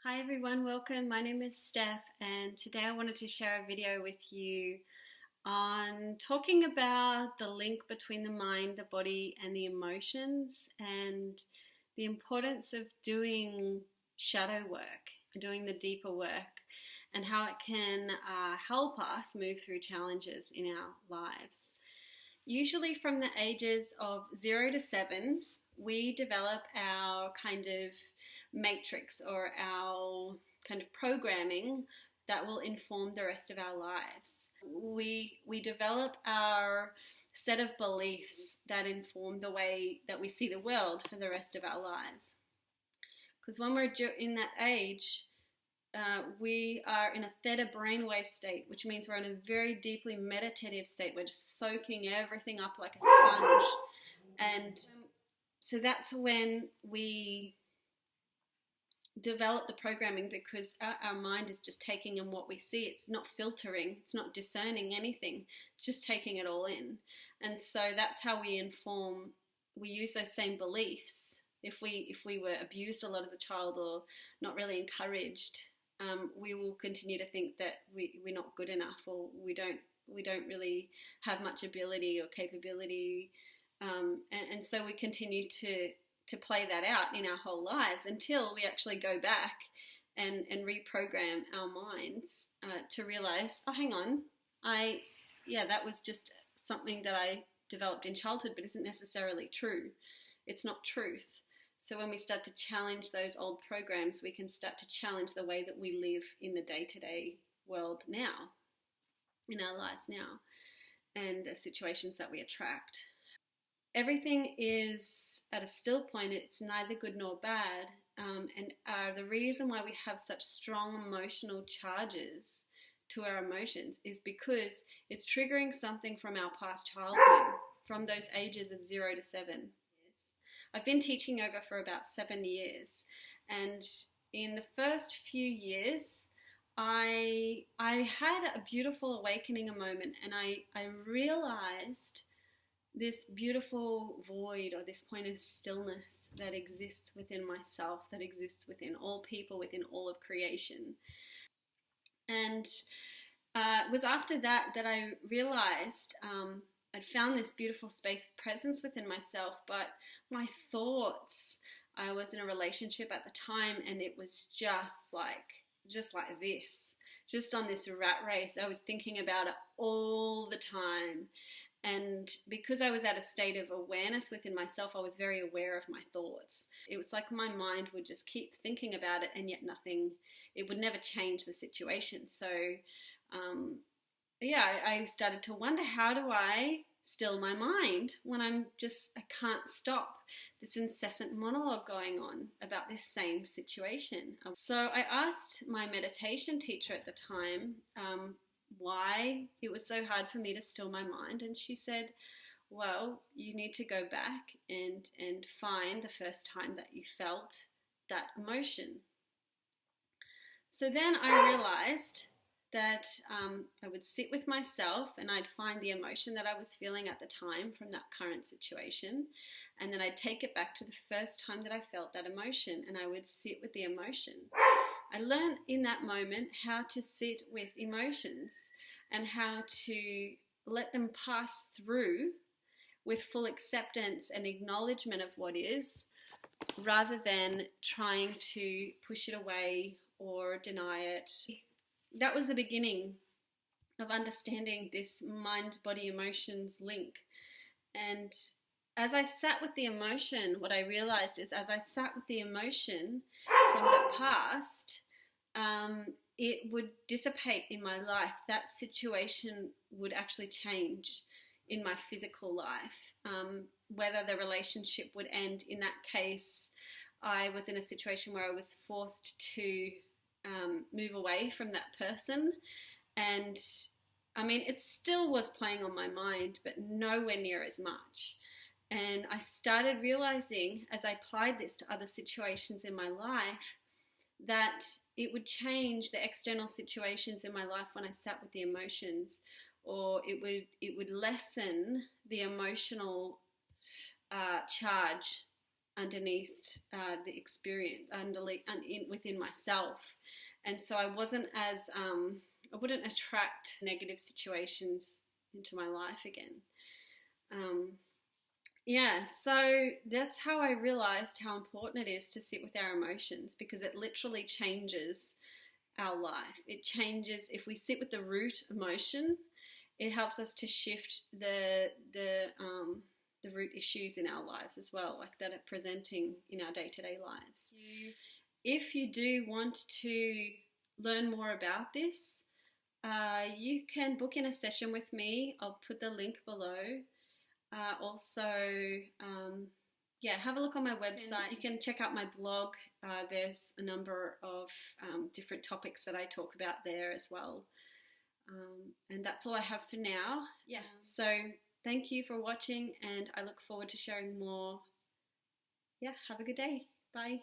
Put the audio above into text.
Hi everyone, welcome. My name is Steph and today I wanted to share a video with you on talking about the link between the mind, the body and the emotions and the importance of doing shadow work, doing the deeper work and how it can help us move through challenges in our lives. Usually from the ages of 0 to 7, we develop our kind of matrix or our kind of programming that will inform the rest of our lives. We develop our set of beliefs that inform the way that we see the world for the rest of our lives. Because when we're in that age, we are in a theta brainwave state, which means we're in a very deeply meditative state. We're just soaking everything up like a sponge. And so that's when we develop the programming, because our mind is just taking in what we see. It's not filtering, it's not discerning anything, it's just taking it all in. And so that's how we use those same beliefs. If we were abused a lot as a child or not really encouraged, we will continue to think that we're not good enough, or we don't really have much ability or capability, and so we continue to play that out in our whole lives until we actually go back and reprogram our minds to realize, oh, hang on, that was just something that I developed in childhood, but isn't necessarily true. It's not truth. So when we start to challenge those old programs, we can start to challenge the way that we live in the day-to-day world now, in our lives now, and the situations that we attract. Everything is at a still point. It's neither good nor bad. And the reason why we have such strong emotional charges to our emotions is because it's triggering something from our past childhood, from those ages of 0 to 7. I've been teaching yoga for about 7 years, and in the first few years I had a beautiful awakening, a moment, and I realized this beautiful void, or this point of stillness that exists within myself, that exists within all people, within all of creation. And it was after that I realized I'd found this beautiful space of presence within myself, but my thoughts, I was in a relationship at the time, and it was just like this, just on this rat race. I was thinking about it all the time. And because I was at a state of awareness within myself, I was very aware of my thoughts. It was like my mind would just keep thinking about it, and yet it would never change the situation. So I started to wonder, how do I still my mind when I can't stop this incessant monologue going on about this same situation? So I asked my meditation teacher at the time why it was so hard for me to still my mind, and she said, well, you need to go back and find the first time that you felt that emotion. So then I realized that I would sit with myself and I'd find the emotion that I was feeling at the time from that current situation, and then I'd take it back to the first time that I felt that emotion, and I would sit with the emotion. I learned in that moment how to sit with emotions and how to let them pass through with full acceptance and acknowledgement of what is, rather than trying to push it away or deny it. That was the beginning of understanding this mind-body emotions link. And as I sat with the emotion, what I realized is, as I sat with the emotion from the past, it would dissipate in my life. That situation would actually change in my physical life. Whether the relationship would end, in that case, I was in a situation where I was forced to move away from that person, and I mean, it still was playing on my mind, but nowhere near as much. And I started realizing, as I applied this to other situations in my life, that it would change the external situations in my life when I sat with the emotions, or it would lessen the emotional charge underneath the experience, within myself. And so I wasn't as, I wouldn't attract negative situations into my life again. Yeah, so that's how I realized how important it is to sit with our emotions, because it literally changes our life. It changes, if we sit with the root emotion, it helps us to shift the root issues in our lives as well, like that are presenting in our day-to-day lives. If you do want to learn more about this, you can book in a session with me. I'll put the link below. Have a look on my website. You can check out my blog. There's a number of different topics that I talk about there as well. And that's all I have for now. Yeah. So thank you for watching, and I look forward to sharing more. Yeah, have a good day. Bye.